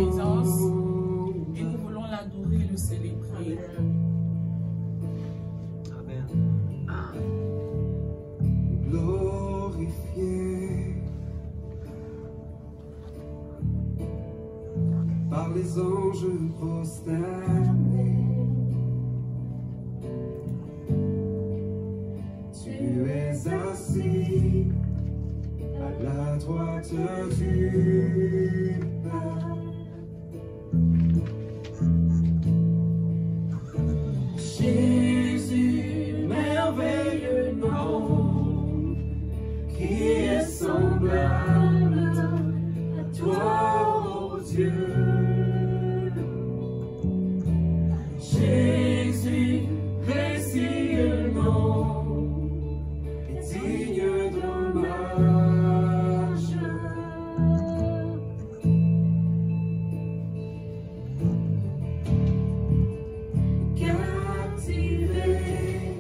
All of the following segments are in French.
présence et nous voulons l'adorer et le célébrer. Amen. Glorifié par les anges prosternés, tu es assis à la droite du Père. Jésus, merveilleux nom, qui est semblable à toi, ô Dieu. Jésus, précieux nom, est digne d'hommage. Captivé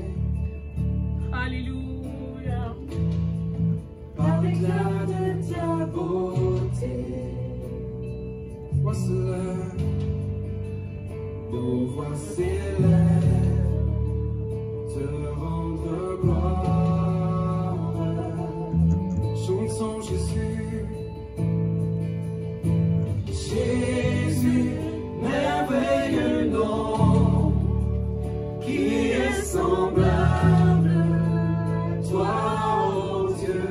Alléluia. par l'éclat de ta beauté, vois cela, nos voix s'élèvent, te rendre gloire. Chantons Jésus, Jésus, merveilleux nom, qui est semblable à toi, ô Dieu.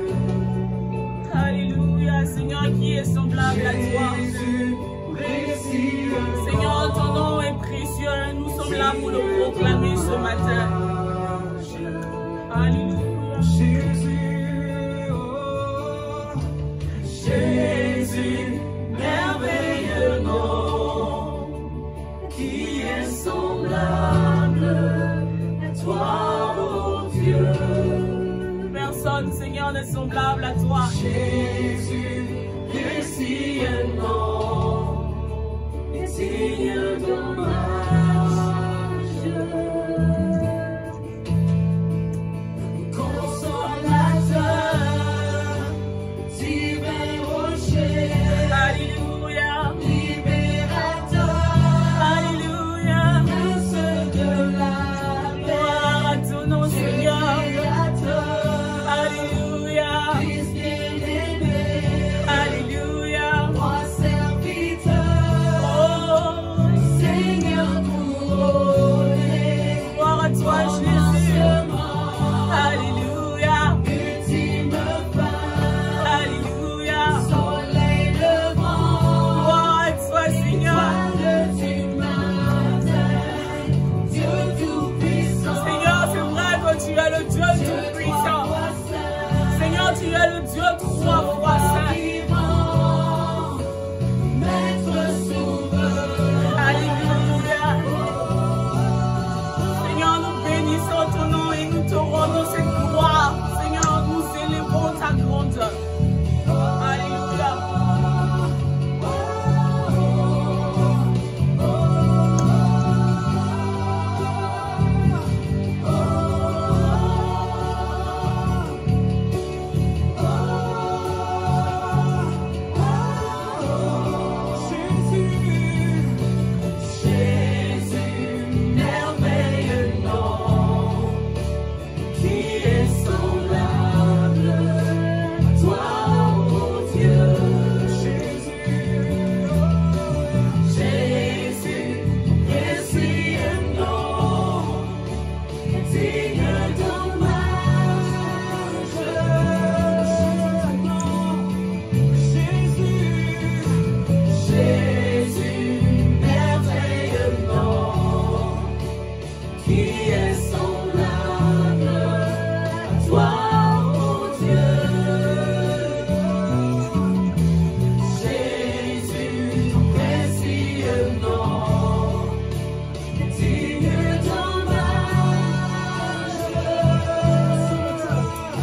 Alléluia, Seigneur, qui est semblable à toi. Jésus, précieux Seigneur, ton nom est précieux. Nous sommes là pour le proclamer ce matin. Alléluia. Jésus, oh, Jésus, merveilleux nom, qui est semblable à toi, ô Dieu. Personne, Seigneur, n'est semblable à toi. Jésus, précieux nom, est digne d'hommage. Consolateur, divin rocher, Alléluia. libérateur, Alléluia. prince de la Gloire à ton nom, Seigneur. créateur, Alléluia. Fils bien-aimé, Alléluia. roi serviteur, Oh, Seigneur couronné, gloire à toi, Jésus. Alléluia. ultime fin, Alléluia. soleil levant, Gloire à toi, Seigneur. étoile du matin, Dieu tout-puissant, Seigneur, c'est vrai que tu es le Dieu tout-puissant. Seigneur, tu es le Dieu trois fois saint. vivant, maître souverain. Alléluia. Seigneur, nous bénissons ton nom et nous te rendons cette gloire. Seigneur, nous élevons ta grandeur. Alléluia. Jésus, merveilleux nom, qui est semblable à toi, ô Dieu. Jésus, précieux nom, digne d'hommage. Jésus, merveilleux nom, qui est semblable à toi, ô Dieu. Jésus, précieux nom, digne d'hommage.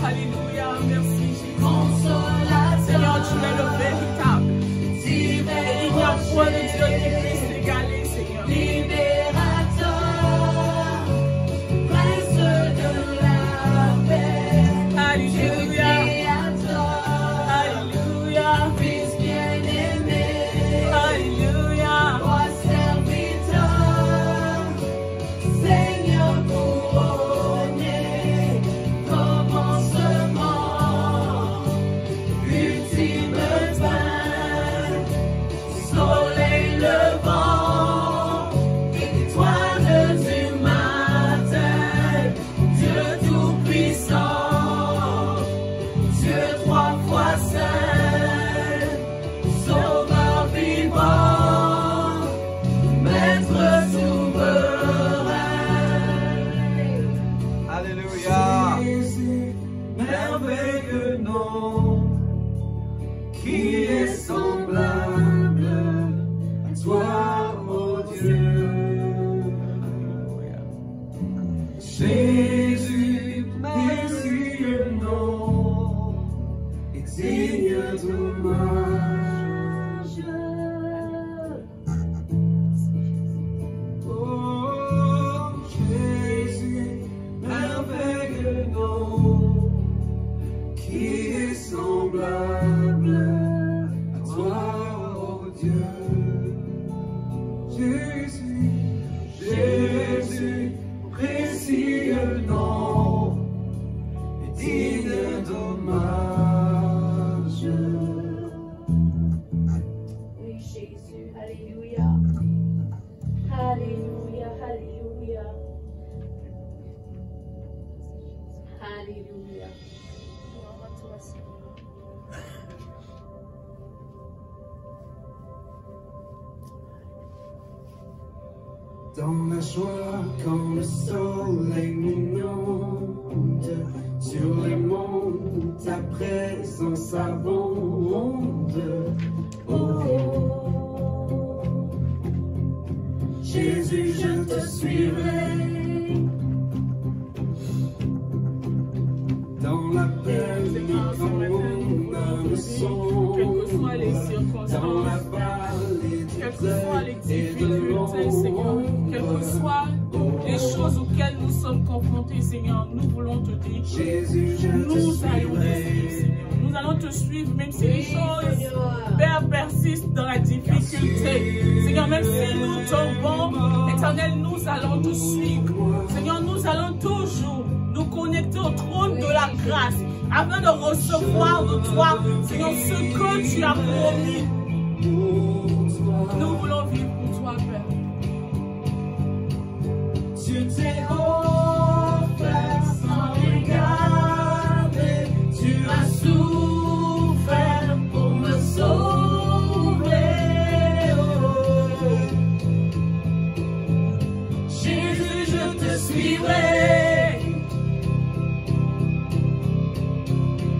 Alléluia. Merci, Jésus. Consolateur, Seigneur, tu es le véritable. divin Et il n'y a point de Dieu qui rocher, puisse t'égaler, Seigneur. libérateur, prince de la paix, Alléluia. créateur, Alléluia. Fils bien-aimé, Alléluia. toi, oh Dieu. Jésus, précieux nom, et digne d'hommage. Oh Jésus, merveilleux nom, qui est semblable à toi, oh Dieu. Jésus, Jésus, précieux nom, et digne d'hommage. Oui, Jésus, alléluia. Alléluia, alléluia. Alléluia. Gloire à toi, Seigneur. Dans la joie, quand le soleil m'inonde, sur les monts, ta présence abonde. Oh, Jésus, je te suivrai. Dans la peine, quand mon âme sombre, quelles que soient les dans la circonstances, vallée quelles que soient les difficultés, Seigneur, quelles que soient les choses auxquelles nous sommes confrontés, Seigneur, nous voulons te dire, Jésus, je te nous allons te suivrai. suivre, Seigneur. Nous allons te suivre, même si les choses, Père, persistent dans la difficulté. Seigneur, même si nous tombons, Éternel, nous allons te suivre. Seigneur, nous allons toujours nous connecter au trône de la grâce, afin de recevoir de toi, Seigneur, ce que tu as promis. Nous voulons vivre pour toi, Père. Tu t'es offert sans regarder, tu as souffert pour me sauver. Oh. Jésus, je te suivrai.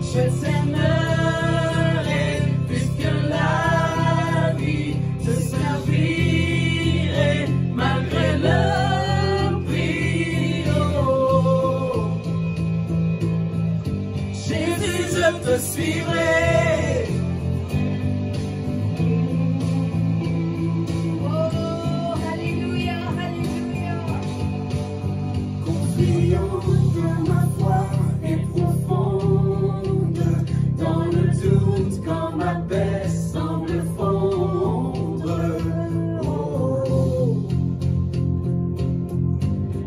Je t'aimerai puisque la vie te servirai malgré le prix. Oh. Jésus, je te suivrai. Oh, alléluia, alléluia. Confiant que ma foi est profonde, dans le doute quand ma paix semble fondre. Oh.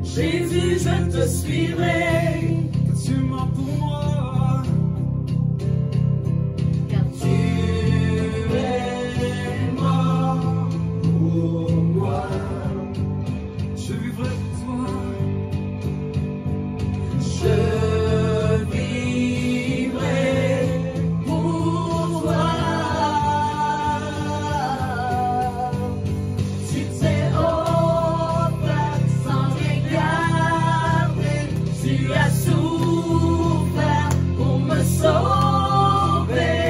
Jésus, je te suivrai, car tu mens pour moi, car tu es mort pour moi. Je vivrai pour toi. Je vivrai pour toi. Tu t'es offert sans regarder, tu as souffert pour me sauver.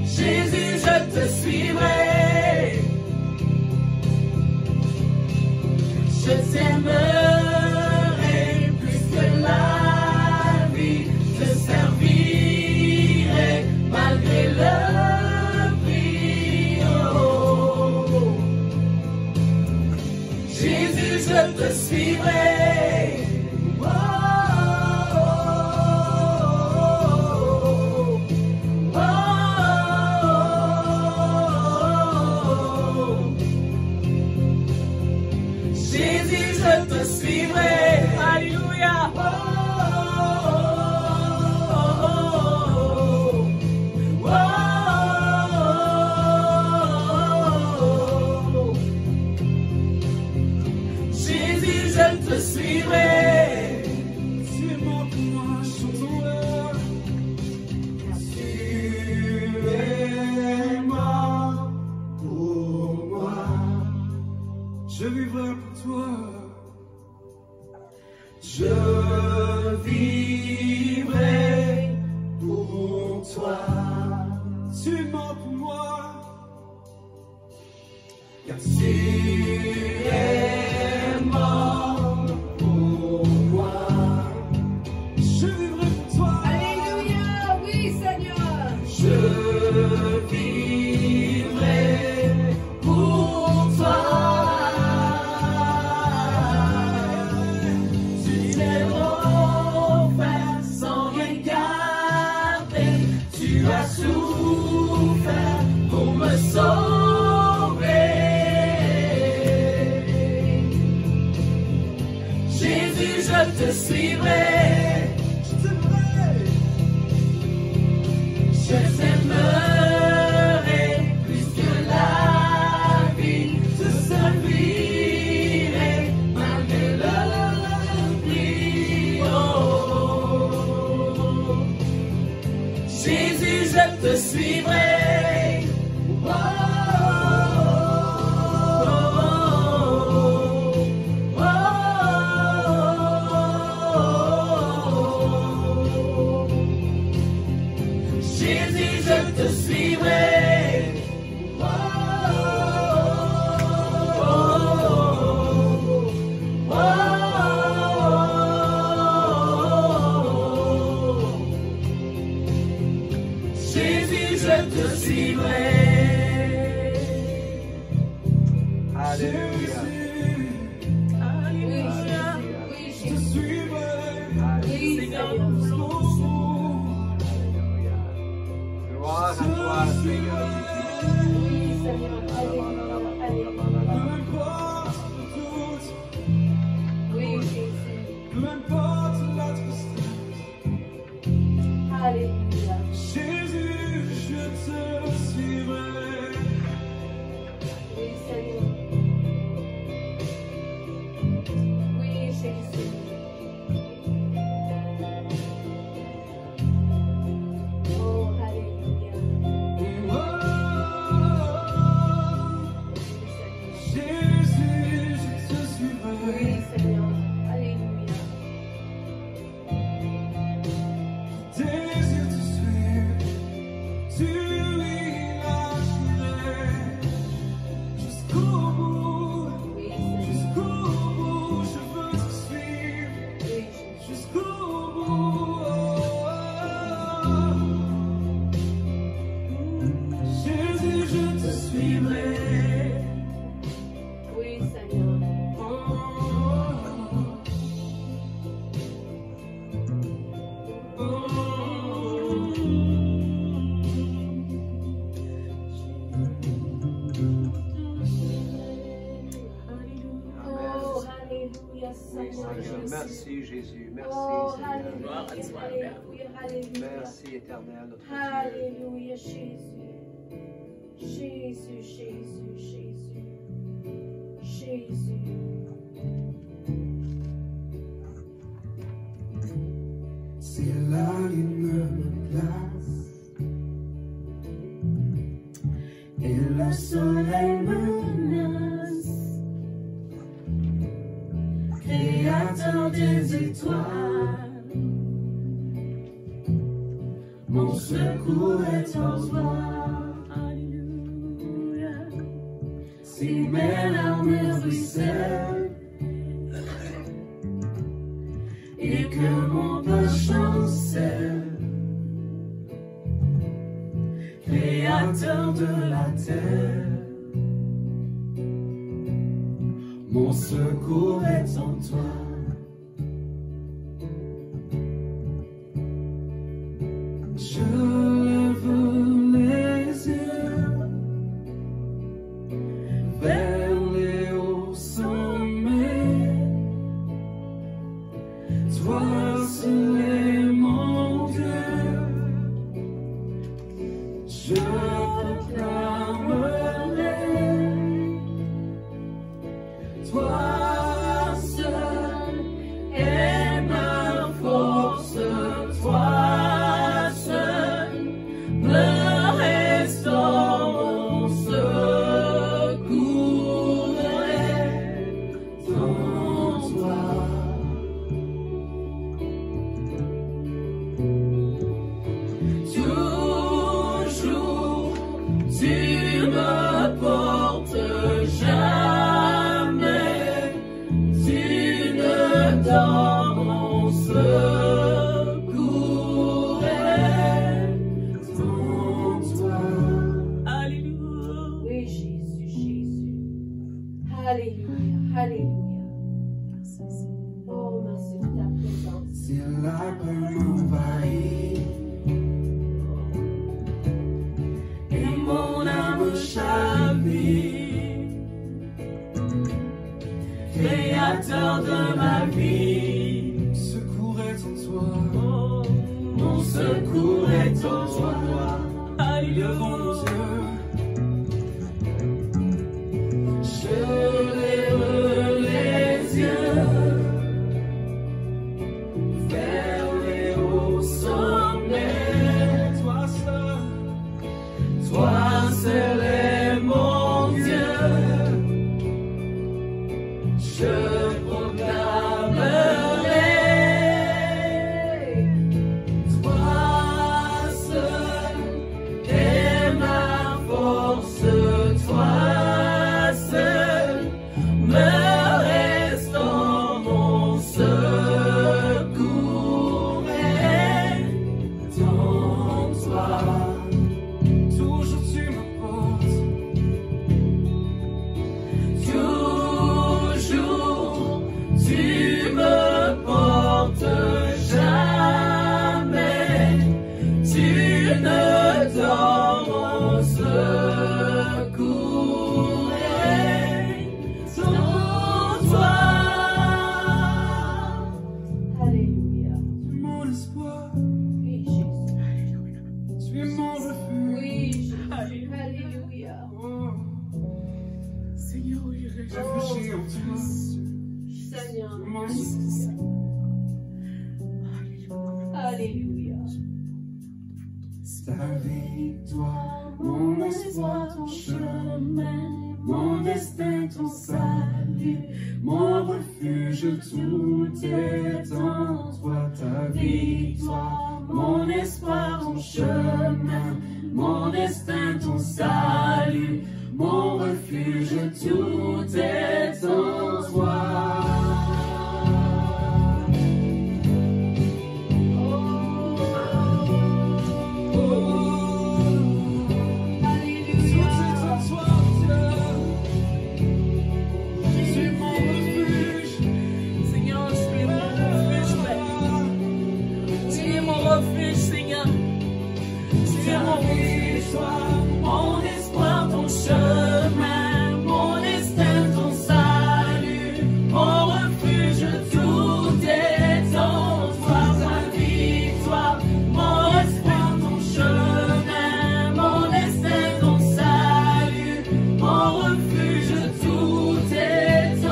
Jésus, je te suivrai. Je t'aimerai plus que la vie, je servirai malgré le prix. Oh. Jésus, je te suivrai. Oh. Oh. tu es mort pour moi. Car tu es mort pour moi. Je vivrai pour toi. Alléluia, oui Seigneur. Je vivrai pour toi. Tu t'es offert sans rien garder. Tu as souffert pour me sauver. Jésus, je te suivrai. Je t'aimerai plus que la vie. Je servirai malgré le prix. Oh. Jésus, je te suivrai. Oh. Jésus, je te suivrai. Oh, oh, oh, oh. Jésus, je te suivrai. Alléluia. Alléluia. Oui, Je te Jésus. suivrai. Oui, Seigneur, Seigneur. nous allons Alléluia. Gloire à toi, Seigneur. Oui, Seigneur. Alléluia, alléluia. Peu importe le doute, Oui, Jésus. peu importe la tristesse. Alléluia. Jésus, je te suivrai. Oui, Seigneur. Oui, Jésus. Oh, alléluia. Oh, Oui, Seigneur. Jésus, je te Oui, suivrai. Seigneur. Alléluia. Désire te suivre, tu lâcherai jusqu'au bout, Oui, Seigneur. jusqu'au bout, je veux te suivre, Oui, Jésus. jusqu'au bout. Jésus, je te suivrai. Oui, Seigneur. Oh, alléluia, Seigneur Jésus. Merci, Jésus. Merci, Oh, Seigneur. Gloire à alléluia, toi, alléluia, alléluia. Merci, éternel, notre Dieu. Alléluia, Jésus. Jésus, Jésus, Jésus. Jésus. Si la lumière me place et le soleil me menace, créateur des étoiles, mon secours est en toi. Alléluia. Si mes larmes ruissellent et que mon pas chancelle, créateur de la terre, mon secours est en toi. Je lève les yeux vers les hauts sommets. Toi seul est mon Dieu. Je proclamerai. Toi seul est ma force. Toi seul me restaure mon secours est en toi. Toujours Alléluia, Alléluia. Oh, merci de ta présence. Si la peur m'envahit et mon âme chavire, Créateur de ma vie, mon secours est en toi, mon secours est en toi. Levons nos yeux, je lève les yeux vers les hauts sommets. Toi seul est mon Dieu. Je proclamerai, toi seul est ma force, toi seul me restons mon secours est en toi. Toujours tu me portes. Tu me portes jamais, tu ne dors, mon secours est en toi. Alléluia. Tu es mon espoir, Oui, Jésus. tu es mon refuge. Oui, Jésus. Alléluia. Oh, Seigneur, oui, réjouis. réfugié en toi, Seigneur. tu es mon secours. Alléluia. Ta victoire, mon espoir, ton chemin, mon destin, ton salut, mon refuge, tout est en toi. Ta victoire, mon espoir, ton chemin, mon destin, ton salut, mon refuge, tout est en toi. Seigneur, tu es mon refuge, Père. Tu es mon refuge, Seigneur. Tu es mon refuge, Mon espoir, ton chemin, mon destin, ton salut, mon refuge, tout est en toi. Ta victoire, mon espoir, ton chemin, mon destin, ton salut, mon refuge, tout est en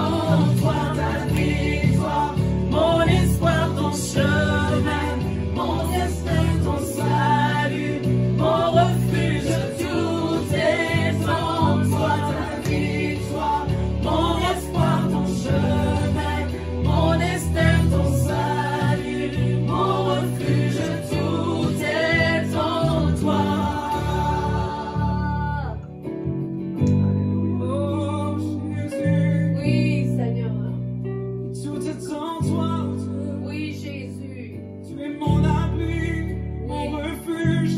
toi. Ta victoire, mon espoir, ton chemin, mon destin, ton salut, mon refuge, tout est en toi. Ta victoire, mon espoir, ton chemin, mon destin, ton salut, mon refuge, tout est en toi. Oh Jésus, Oui, Seigneur. tout est en toi. Oui, Jésus. Tu es mon abri, mon refuge,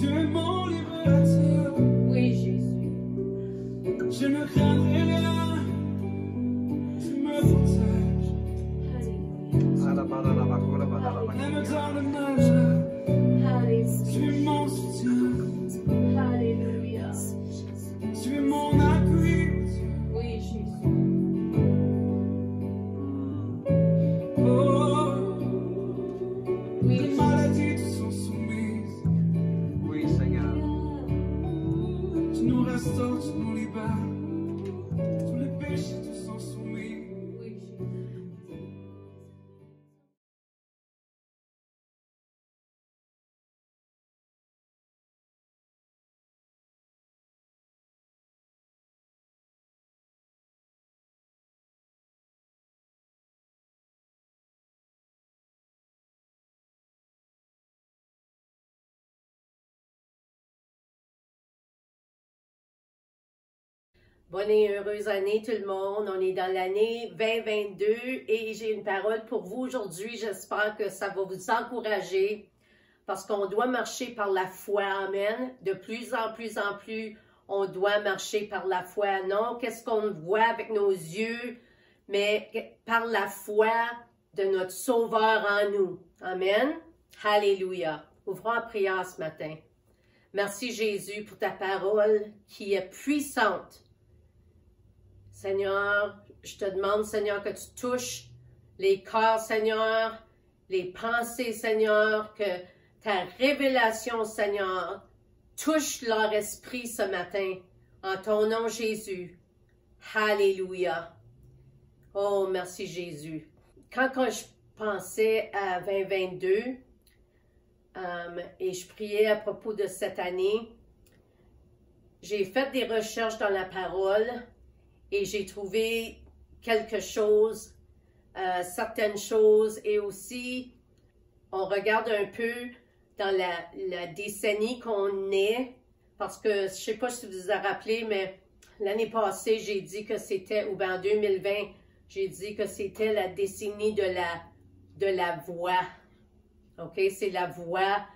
tu es mon libérateur. Oui, Jésus. Je ne craindrai rien, tu me protèges, Alléluia. même dans le nage, tu es Alléluia. mon soutien, Alléluia. tu es mon appui. Oui, Jésus. Oh, Oui, les maladies te sont soumises, Oui, Seigneur. tu nous restaures, tu nous libères, tous les péchés te sont soumis. Oui, Jésus. Bonne et heureuse année tout le monde. On est dans l'année 2022 et j'ai une parole pour vous aujourd'hui. J'espère que ça va vous encourager parce qu'on doit marcher par la foi. Amen. De plus en plus, on doit marcher par la foi. Non, qu'est-ce qu'on voit avec nos yeux, mais par la foi de notre Sauveur en nous. Amen. Alléluia. Ouvrons la prière ce matin. Merci Jésus pour ta parole qui est puissante. Seigneur, je te demande, Seigneur, que tu touches les cœurs, Seigneur, les pensées, Seigneur, que ta révélation, Seigneur, touche leur esprit ce matin. En ton nom, Jésus. Alléluia. Oh, merci Jésus. Quand je pensais à 2022 et je priais à propos de cette année, j'ai fait des recherches dans la parole et j'ai trouvé quelque chose, certaines choses, et aussi on regarde un peu dans la décennie qu'on est, parce que je ne sais pas si vous vous rappelez, mais l'année passée, j'ai dit que c'était, ou bien en 2020, j'ai dit que c'était la décennie de la voix. OK? C'est la voix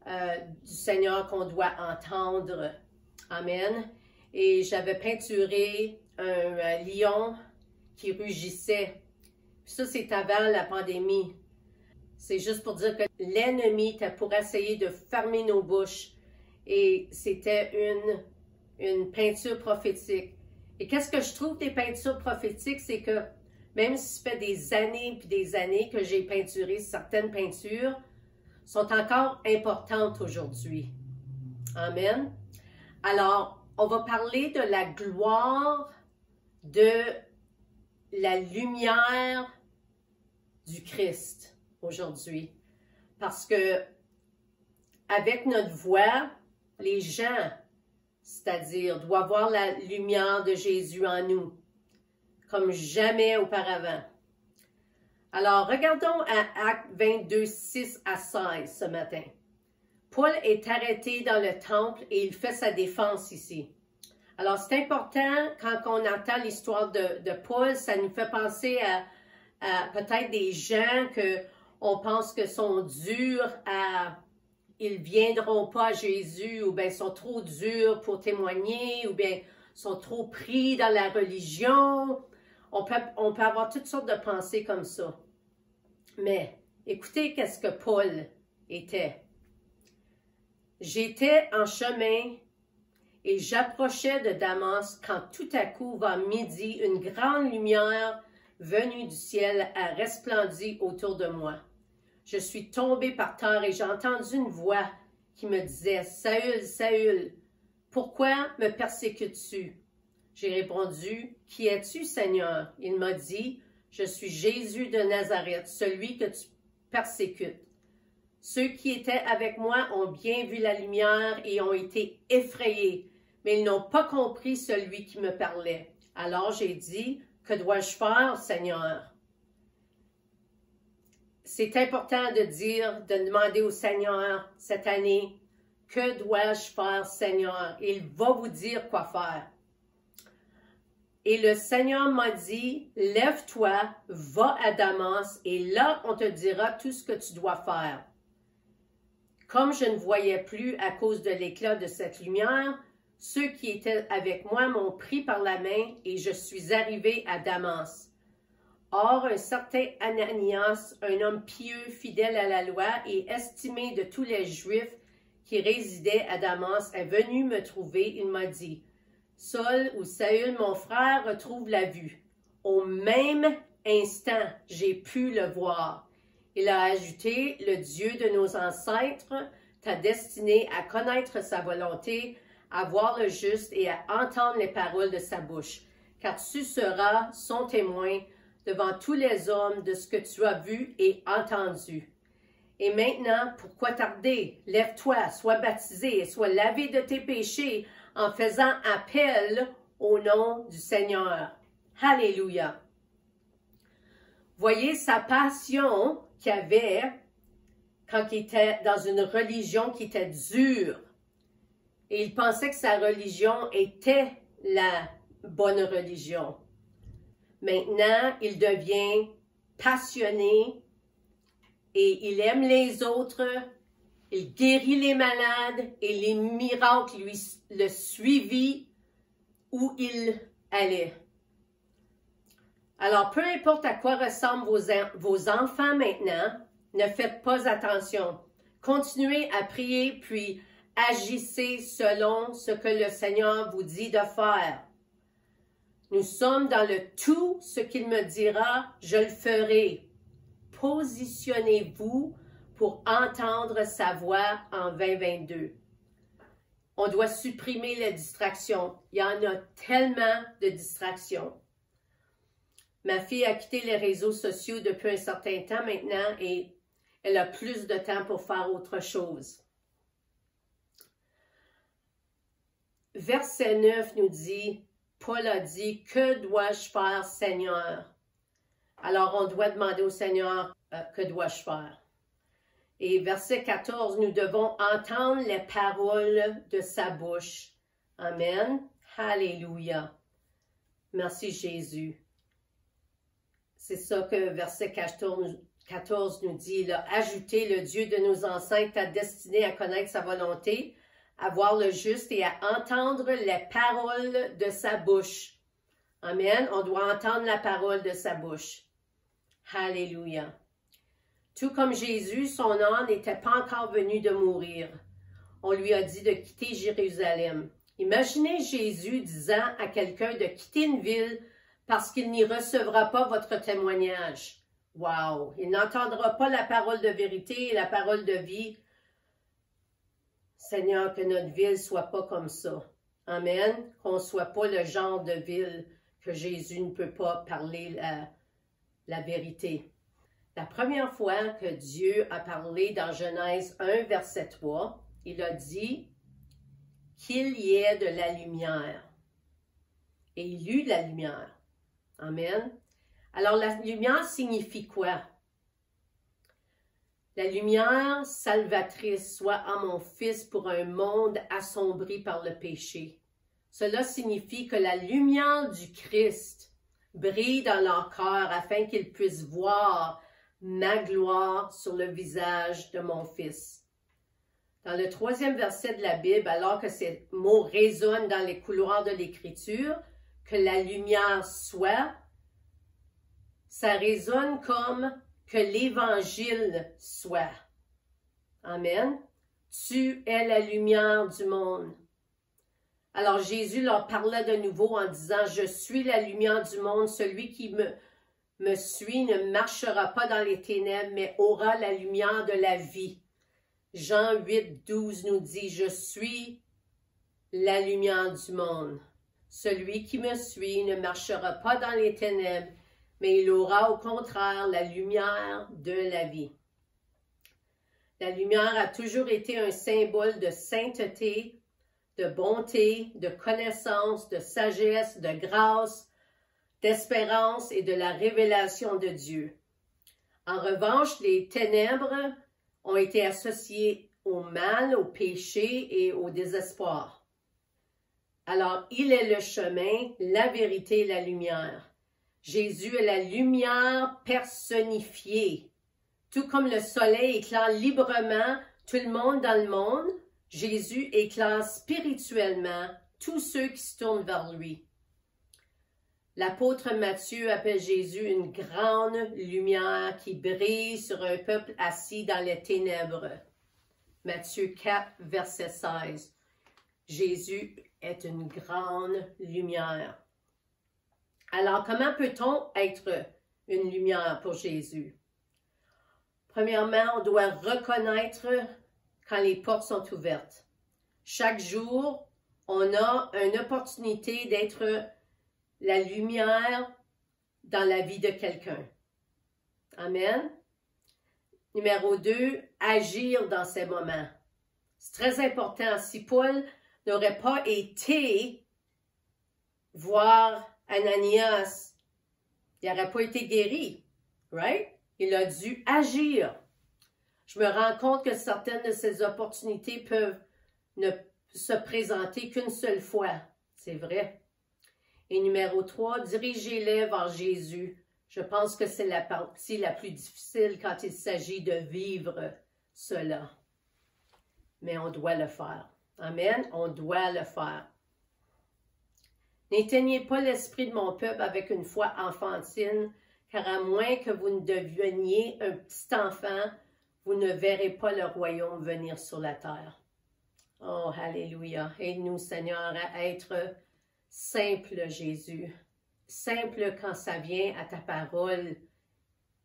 du Seigneur qu'on doit entendre. Amen. Et j'avais peinturé un lion qui rugissait. Puis ça, c'est avant la pandémie. C'est juste pour dire que l'ennemi était pour essayer de fermer nos bouches. Et c'était une peinture prophétique. Et qu'est-ce que je trouve des peintures prophétiques? C'est que même si ça fait des années et des années que j'ai peinturé certaines peintures, sont encore importantes aujourd'hui. Amen. Alors, on va parler de la gloire, de la lumière du Christ aujourd'hui. Parce que avec notre voix, les gens, c'est-à-dire, doivent voir la lumière de Jésus en nous, comme jamais auparavant. Alors, regardons à Actes 22, 6 à 16 ce matin. Paul est arrêté dans le temple et il fait sa défense ici. Alors, c'est important, quand on entend l'histoire de Paul, ça nous fait penser à peut-être des gens qu'on pense que sont durs ils ne viendront pas à Jésus, ou bien sont trop durs pour témoigner, ou bien sont trop pris dans la religion. On peut avoir toutes sortes de pensées comme ça. Mais, écoutez qu'est-ce que Paul était. J'étais en chemin et j'approchais de Damas quand tout à coup, vers midi, une grande lumière venue du ciel a resplendi autour de moi. Je suis tombée par terre et j'ai entendu une voix qui me disait « Saül, Saül, pourquoi me persécutes-tu? » J'ai répondu « Qui es-tu, Seigneur? » Il m'a dit « Je suis Jésus de Nazareth, celui que tu persécutes. » Ceux qui étaient avec moi ont bien vu la lumière et ont été effrayés, mais ils n'ont pas compris celui qui me parlait. Alors j'ai dit « Que dois-je faire, Seigneur? » C'est important de demander au Seigneur cette année, « Que dois-je faire, Seigneur? » Il va vous dire quoi faire. Et le Seigneur m'a dit, « Lève-toi, va à Damas, et là, on te dira tout ce que tu dois faire. » Comme je ne voyais plus à cause de l'éclat de cette lumière, ceux qui étaient avec moi m'ont pris par la main et je suis arrivé à Damas. Or, un certain Ananias, un homme pieux, fidèle à la loi et estimé de tous les Juifs qui résidaient à Damas, est venu me trouver. Il m'a dit, « Saül ou Saül, mon frère, retrouve la vue. » Au même instant, j'ai pu le voir. Il a ajouté, « Le Dieu de nos ancêtres t'a destiné à connaître sa volonté, à voir le juste et à entendre les paroles de sa bouche, car tu seras son témoin devant tous les hommes de ce que tu as vu et entendu. Et maintenant, pourquoi tarder? Lève-toi, sois baptisé et sois lavé de tes péchés en faisant appel au nom du Seigneur. » Alléluia. Voyez sa passion qu'il avait quand il était dans une religion qui était dure. Et il pensait que sa religion était la bonne religion. Maintenant, il devient passionné et il aime les autres Il guérit les malades et les miracles le suivirent où il allait. Alors, peu importe à quoi ressemblent vos enfants maintenant, ne faites pas attention. Continuez à prier, puis agissez selon ce que le Seigneur vous dit de faire. Nous sommes dans le tout ce qu'il me dira, je le ferai. Positionnez-vous pour entendre sa voix en 2022. On doit supprimer les distractions. Il y en a tellement de distractions. Ma fille a quitté les réseaux sociaux depuis un certain temps maintenant et elle a plus de temps pour faire autre chose. Verset 9 nous dit, Paul a dit, « Que dois-je faire, Seigneur? » Alors, on doit demander au Seigneur, « Que dois-je faire? » Et verset 14, nous devons entendre les paroles de sa bouche. Amen. Alléluia. Merci Jésus. C'est ça que verset 14 nous dit. Là. Ajoutez le Dieu de nos ancêtres ta destinée à connaître sa volonté, à voir le juste et à entendre les paroles de sa bouche. Amen. On doit entendre la parole de sa bouche. Alléluia. Tout comme Jésus, son âme n'était pas encore venu de mourir. On lui a dit de quitter Jérusalem. Imaginez Jésus disant à quelqu'un de quitter une ville parce qu'il n'y recevra pas votre témoignage. Wow! Il n'entendra pas la parole de vérité et la parole de vie. Seigneur, que notre ville ne soit pas comme ça. Amen. Qu'on ne soit pas le genre de ville que Jésus ne peut pas parler la vérité. La première fois que Dieu a parlé dans Genèse 1, verset 3, il a dit qu'il y ait de la lumière. Et il y eut de la lumière. Amen. Alors, la lumière signifie quoi? La lumière salvatrice soit en mon Fils pour un monde assombri par le péché. Cela signifie que la lumière du Christ brille dans leur cœur afin qu'ils puissent voir ma gloire sur le visage de mon Fils. Dans le 3e verset de la Bible, alors que ces mots résonnent dans les couloirs de l'Écriture, que la lumière soit, ça résonne comme que l'Évangile soit. Amen. Tu es la lumière du monde. Alors Jésus leur parla de nouveau en disant, « Je suis la lumière du monde, celui qui me suit ne marchera pas dans les ténèbres, mais aura la lumière de la vie. » Jean 8, 12 nous dit, « Je suis la lumière du monde. Celui qui me suit ne marchera pas dans les ténèbres, mais il aura au contraire la lumière de la vie. » La lumière a toujours été un symbole de sainteté, de bonté, de connaissance, de sagesse, de grâce, d'espérance et de la révélation de Dieu. En revanche, les ténèbres ont été associées au mal, au péché et au désespoir. Alors, il est le chemin, la vérité et la lumière. Jésus est la lumière personnifiée. Tout comme le soleil éclaire librement tout le monde dans le monde, Jésus éclaire spirituellement tous ceux qui se tournent vers lui. L'apôtre Matthieu appelle Jésus une grande lumière qui brille sur un peuple assis dans les ténèbres. Matthieu 4, verset 16. Jésus est une grande lumière. Alors, comment peut-on être une lumière pour Jésus? Premièrement, on doit reconnaître quand les portes sont ouvertes. Chaque jour, on a une opportunité d'être la lumière dans la vie de quelqu'un. Amen. Numéro 2, agir dans ces moments. C'est très important. Si Paul n'aurait pas été voir Ananias, il n'aurait pas été guéri. Right? Il a dû agir. Je me rends compte que certaines de ces opportunités peuvent ne se présenter qu'une seule fois. C'est vrai. Et numéro 3, dirigez-les vers Jésus. Je pense que c'est la partie la plus difficile quand il s'agit de vivre cela. mais on doit le faire. Amen, on doit le faire. N'éteignez pas l'esprit de mon peuple avec une foi enfantine, car à moins que vous ne deveniez un petit enfant, vous ne verrez pas le royaume venir sur la terre. Oh, alléluia. Aide-nous, Seigneur, à être simple, Jésus. Simple quand ça vient à ta parole,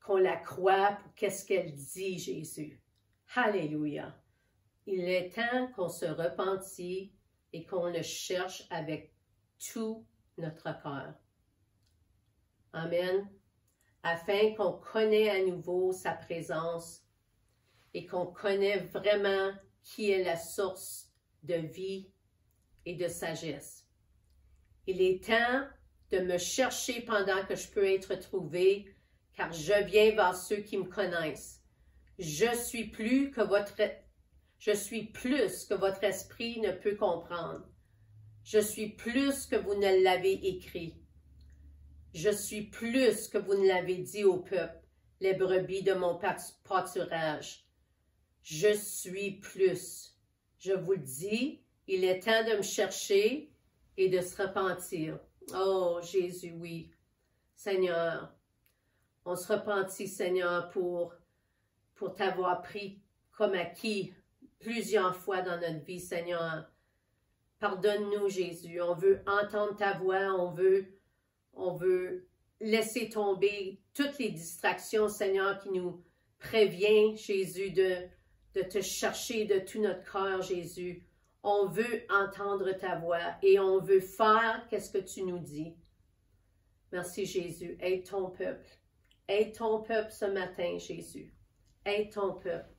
qu'on la croit pour qu'est-ce qu'elle dit, Jésus. Alléluia. Il est temps qu'on se repentit et qu'on le cherche avec tout notre cœur. Amen. Afin qu'on connaisse à nouveau sa présence et qu'on connaisse vraiment qui est la source de vie et de sagesse. Il est temps de me chercher pendant que je peux être trouvé, car je viens vers ceux qui me connaissent. Je suis plus que votre esprit ne peut comprendre. Je suis plus que vous ne l'avez écrit. Je suis plus que vous ne l'avez dit au peuple, les brebis de mon pâturage. Je suis plus. Je vous le dis, il est temps de me chercher et de se repentir. Oh, Jésus, oui. Seigneur, on se repentit, Seigneur, pour t'avoir pris comme acquis plusieurs fois dans notre vie, Seigneur. Pardonne-nous, Jésus. On veut entendre ta voix. On veut laisser tomber toutes les distractions, Seigneur, qui nous préviennent, Jésus, de te chercher de tout notre cœur, Jésus. On veut entendre ta voix et on veut faire qu'est-ce que tu nous dis. Merci, Jésus. Aide ton peuple. Aide ton peuple ce matin, Jésus. Aide ton peuple.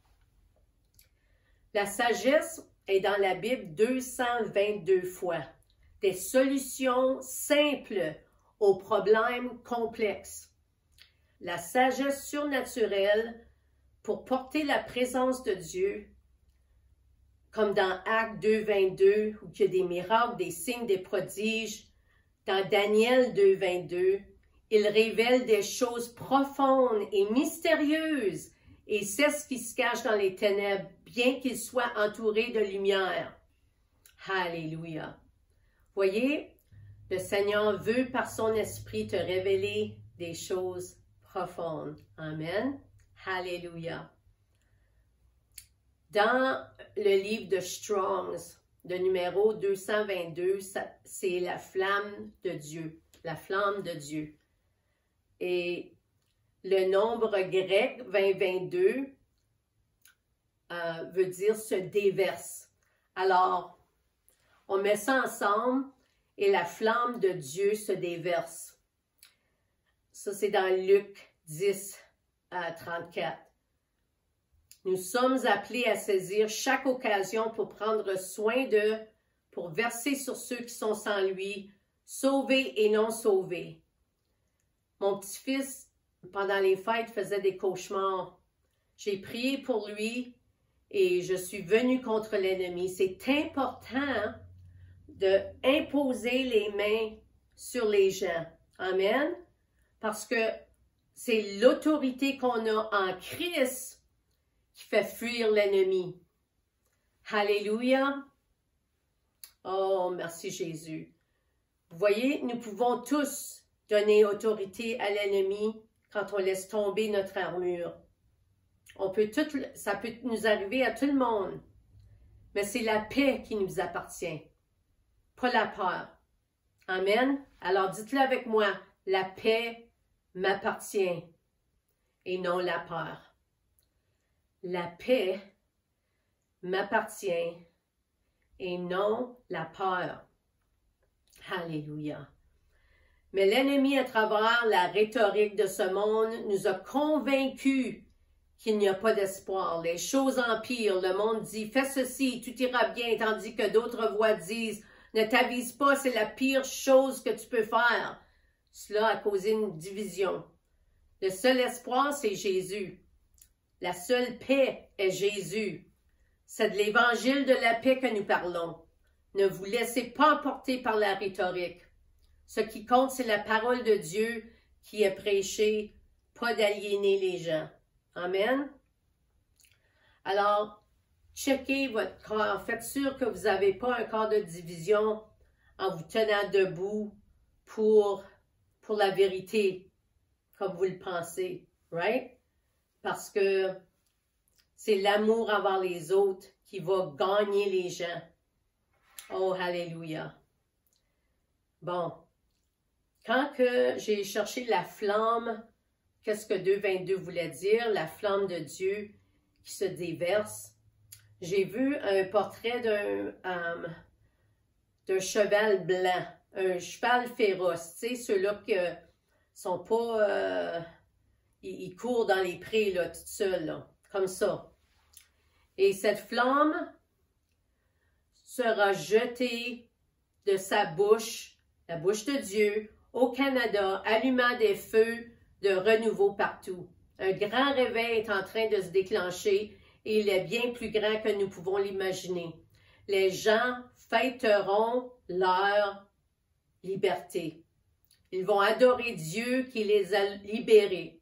La sagesse est dans la Bible 222 fois. Des solutions simples aux problèmes complexes. La sagesse surnaturelle pour porter la présence de Dieu, comme dans Actes 2.22, où il y a des miracles, des signes, des prodiges. Dans Daniel 2.22, il révèle des choses profondes et mystérieuses, et c'est ce qui se cache dans les ténèbres, bien qu'il soit entouré de lumière. Alléluia. Voyez, le Seigneur veut par son esprit te révéler des choses profondes. Amen. Alléluia. Dans le livre de Strong's, de numéro 222, c'est la flamme de Dieu. La flamme de Dieu. Et le nombre grec 2022 veut dire se déverse. Alors, on met ça ensemble et la flamme de Dieu se déverse. Ça, c'est dans Luc 10, 34. Nous sommes appelés à saisir chaque occasion pour prendre soin d'eux, pour verser sur ceux qui sont sans lui, sauvés et non sauvés. Mon petit-fils, pendant les fêtes, faisait des cauchemars. J'ai prié pour lui et je suis venue contre l'ennemi. C'est important d'imposer les mains sur les gens. Amen. Parce que c'est l'autorité qu'on a en Christ qui fait fuir l'ennemi. Alléluia. Oh, merci Jésus. Vous voyez, nous pouvons tous donner autorité à l'ennemi quand on laisse tomber notre armure. Ça peut nous arriver à tout le monde, mais c'est la paix qui nous appartient, pas la peur. Amen. Alors dites-le avec moi, la paix m'appartient et non la peur. La paix m'appartient et non la peur. Alléluia. Mais l'ennemi, à travers la rhétorique de ce monde, nous a convaincus qu'il n'y a pas d'espoir. Les choses empirent. Le monde dit « Fais ceci, tout ira bien », tandis que d'autres voix disent « Ne t'avise pas, c'est la pire chose que tu peux faire. » Cela a causé une division. Le seul espoir, c'est Jésus. La seule paix est Jésus. C'est de l'évangile de la paix que nous parlons. Ne vous laissez pas emporter par la rhétorique. Ce qui compte, c'est la parole de Dieu qui est prêchée, pas d'aliéner les gens. Amen. Alors, checkez votre corps. Faites sûr que vous n'avez pas un corps de division en vous tenant debout pour la vérité, comme vous le pensez, right? Parce que c'est l'amour envers les autres qui va gagner les gens. Oh, alléluia. Bon, quand que j'ai cherché la flamme, qu'est-ce que 2,22 voulait dire? La flamme de Dieu qui se déverse. J'ai vu un portrait d'un cheval blanc, un cheval féroce. Tu sais, ceux-là qui sont pas... ils courent dans les prés, là, tout seuls, là, comme ça. Et cette flamme sera jetée de sa bouche, la bouche de Dieu, au Canada, allumant des feux de renouveau partout. Un grand réveil est en train de se déclencher et il est bien plus grand que nous pouvons l'imaginer. Les gens fêteront leur liberté. Ils vont adorer Dieu qui les a libérés.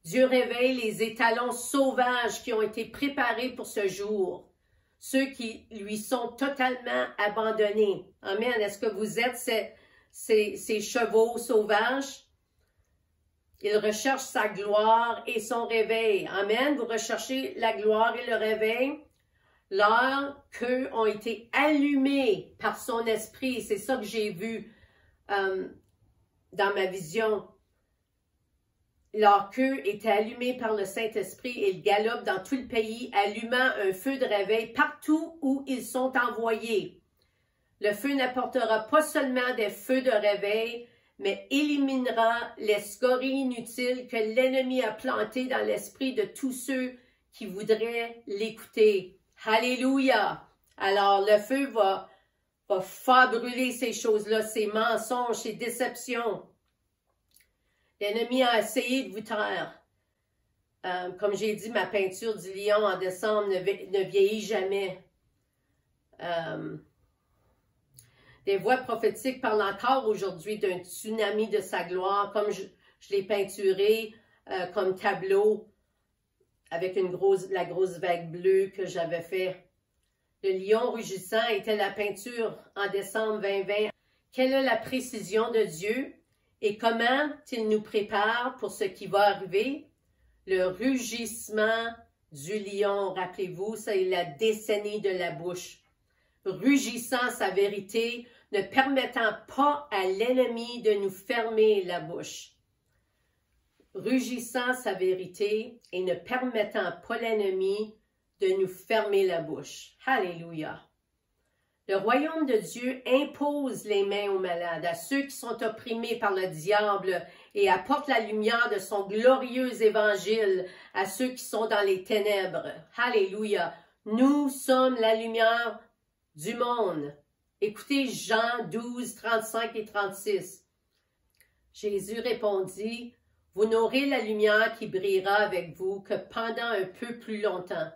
Dieu réveille les étalons sauvages qui ont été préparés pour ce jour, ceux qui lui sont totalement abandonnés. Amen. Est-ce que vous êtes ces chevaux sauvages? Il recherche sa gloire et son réveil. Amen. Vous recherchez la gloire et le réveil. Leurs queues ont été allumées par son esprit. C'est ça que j'ai vu dans ma vision. Leur queue était allumée par le Saint-Esprit et ils galopent dans tout le pays, allumant un feu de réveil partout où ils sont envoyés. Le feu n'apportera pas seulement des feux de réveil, mais éliminera les scories inutiles que l'ennemi a plantées dans l'esprit de tous ceux qui voudraient l'écouter. Alléluia! Alors, le feu va faire brûler ces choses-là, ces mensonges, ces déceptions. L'ennemi a essayé de vous taire. Comme j'ai dit, ma peinture du lion en décembre ne vieillit jamais. Des voix prophétiques parlent encore aujourd'hui d'un tsunami de sa gloire, comme je l'ai peinturé comme tableau avec la grosse vague bleue que j'avais fait. Le lion rugissant était la peinture en décembre 2020. Quelle est la précision de Dieu et comment il nous prépare pour ce qui va arriver? Le rugissement du lion, rappelez-vous, c'est la décennie de la bouche. Rugissant sa vérité, ne permettant pas à l'ennemi de nous fermer la bouche. Rugissant sa vérité et ne permettant pas l'ennemi de nous fermer la bouche. Alléluia. Le royaume de Dieu impose les mains aux malades, à ceux qui sont opprimés par le diable et apporte la lumière de son glorieux évangile à ceux qui sont dans les ténèbres. Alléluia. Nous sommes la lumière du monde. Écoutez Jean 12, 35 et 36. Jésus répondit, « Vous n'aurez la lumière qui brillera avec vous que pendant un peu plus longtemps.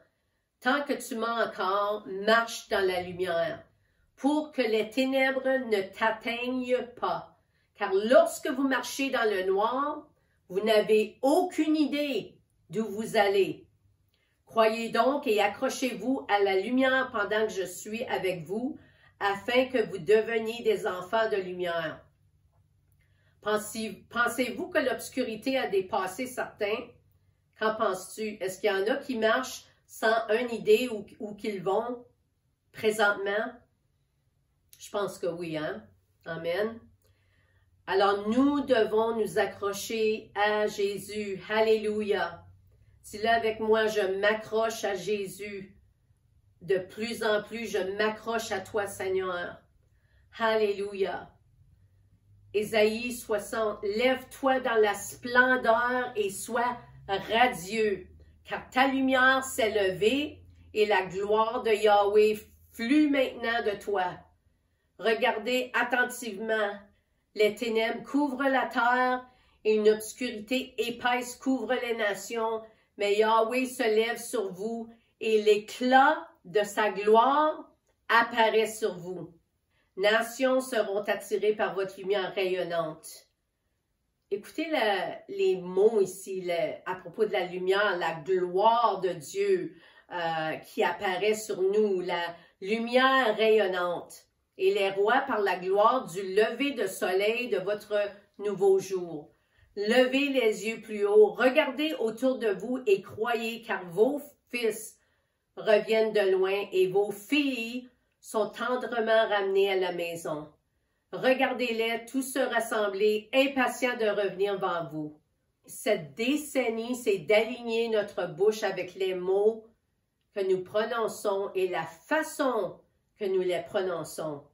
Tant que tu m'as encore, marche dans la lumière, pour que les ténèbres ne t'atteignent pas. Car lorsque vous marchez dans le noir, vous n'avez aucune idée d'où vous allez. Croyez donc et accrochez-vous à la lumière pendant que je suis avec vous, afin que vous deveniez des enfants de lumière. » Pensez-vous que l'obscurité a dépassé certains? Qu'en penses-tu? Est-ce qu'il y en a qui marchent sans une idée où qu'ils vont présentement? Je pense que oui, hein? Amen. Alors, nous devons nous accrocher à Jésus. Alléluia. Dis-le avec moi, je m'accroche à Jésus. De plus en plus, je m'accroche à toi, Seigneur. Alléluia. Ésaïe 60, lève-toi dans la splendeur et sois radieux, car ta lumière s'est levée et la gloire de Yahweh flue maintenant de toi. Regardez attentivement, les ténèbres couvrent la terre et une obscurité épaisse couvre les nations, mais Yahweh se lève sur vous et l'éclat de sa gloire apparaît sur vous. Nations seront attirées par votre lumière rayonnante. Écoutez les mots ici à propos de la lumière, la gloire de Dieu, qui apparaît sur nous, la lumière rayonnante, et les rois par la gloire du lever de soleil de votre nouveau jour. Levez les yeux plus haut, regardez autour de vous et croyez, car vos fils reviennent de loin et vos filles sont tendrement ramenées à la maison. Regardez-les tous se rassembler, impatients de revenir vers vous. Cette décennie, c'est d'aligner notre bouche avec les mots que nous prononçons et la façon que nous les prononçons.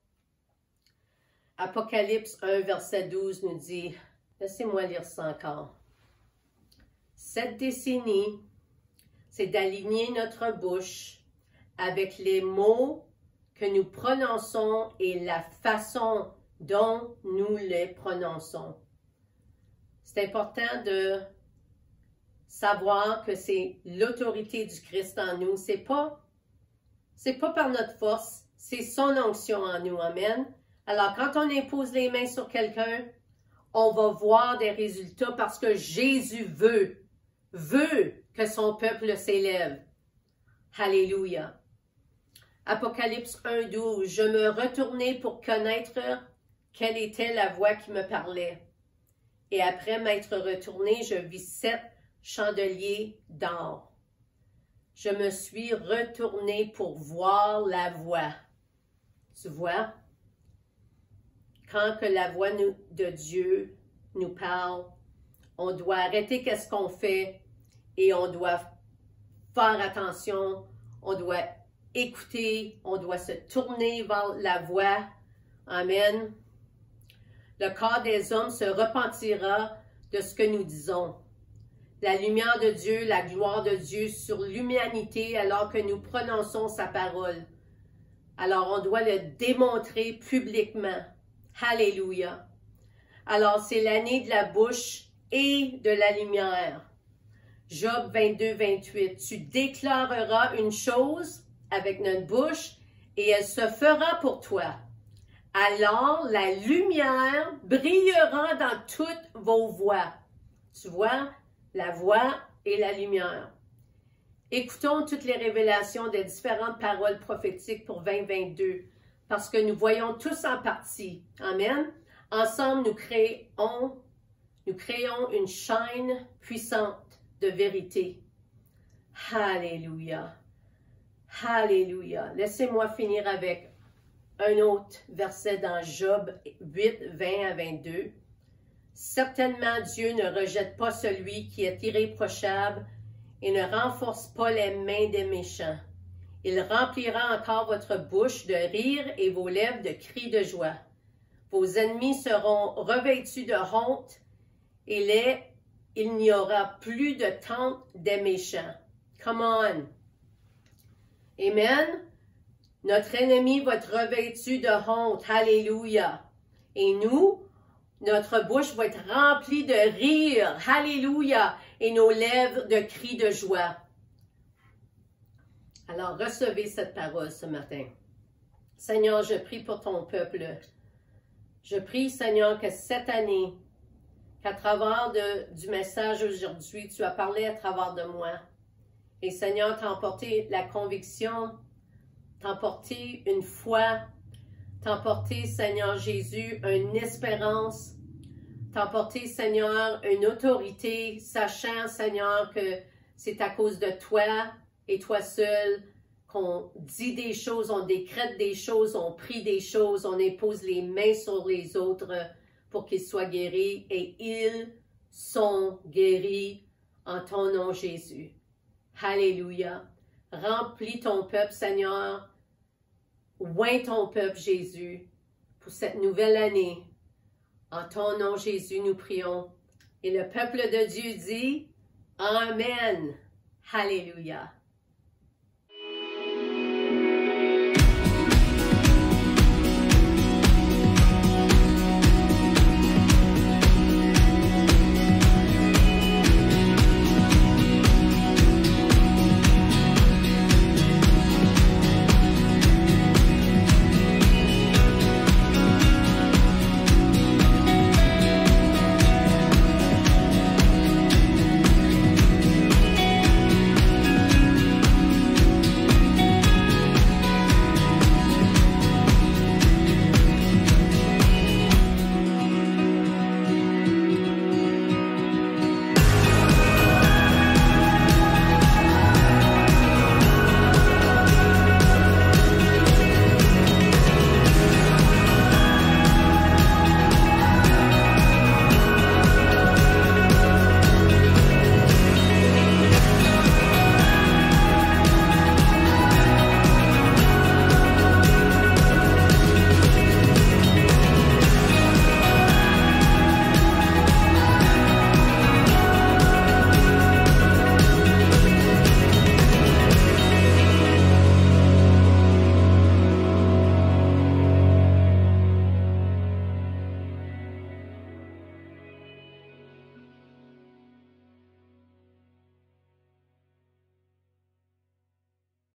Apocalypse 1, verset 12 nous dit, laissez-moi lire ça encore. Cette décennie, c'est d'aligner notre bouche avec les mots que nous prononçons et la façon dont nous les prononçons. C'est important de savoir que c'est l'autorité du Christ en nous. C'est pas par notre force, c'est son onction en nous. Amen. Alors, quand on impose les mains sur quelqu'un, on va voir des résultats parce que Jésus veut que son peuple s'élève. Alléluia. Apocalypse 1:12. Je me retournai pour connaître quelle était la voix qui me parlait. Et après m'être retourné, je vis 7 chandeliers d'or. Je me suis retourné pour voir la voix. Tu vois? Quand que la voix de Dieu nous parle, on doit arrêter qu'est-ce qu'on fait et on doit faire attention, on doit écouter, on doit se tourner vers la voix. Amen. Le corps des hommes se repentira de ce que nous disons. La lumière de Dieu, la gloire de Dieu sur l'humanité alors que nous prononçons sa parole. Alors on doit le démontrer publiquement. Alléluia. Alors c'est l'année de la bouche et de la lumière. Job 22, 28. Tu déclareras une chose avec notre bouche et elle se fera pour toi. Alors la lumière brillera dans toutes vos voies. Tu vois, la voix et la lumière. Écoutons toutes les révélations des différentes paroles prophétiques pour 2022, parce que nous voyons tous en partie. Amen. Ensemble, nous créons une chaîne puissante de vérité. Alléluia. Alléluia. Laissez-moi finir avec un autre verset dans Job 8, 20 à 22. Certainement, Dieu ne rejette pas celui qui est irréprochable et ne renforce pas les mains des méchants. Il remplira encore votre bouche de rire et vos lèvres de cris de joie. Vos ennemis seront revêtus de honte et il n'y aura plus de tente des méchants. Come on. Amen. Notre ennemi va être revêtu de honte. Alléluia. Et nous, notre bouche va être remplie de rire. Alléluia. Et nos lèvres de cris de joie. Alors, recevez cette parole ce matin. Seigneur, je prie pour ton peuple. Je prie, Seigneur, que cette année, qu'à travers du message aujourd'hui, tu as parlé à travers de moi. Et Seigneur, tu as emporté la conviction, tu as emporté une foi, tu as emporté, Seigneur Jésus, une espérance, tu as emporté, Seigneur, une autorité, sachant, Seigneur, que c'est à cause de toi et toi seul qu'on dit des choses, on décrète des choses, on prie des choses, on impose les mains sur les autres pour qu'ils soient guéris et ils sont guéris en ton nom Jésus. Alléluia. Remplis ton peuple, Seigneur. Oins ton peuple, Jésus, pour cette nouvelle année. En ton nom, Jésus, nous prions. Et le peuple de Dieu dit Amen. Alléluia.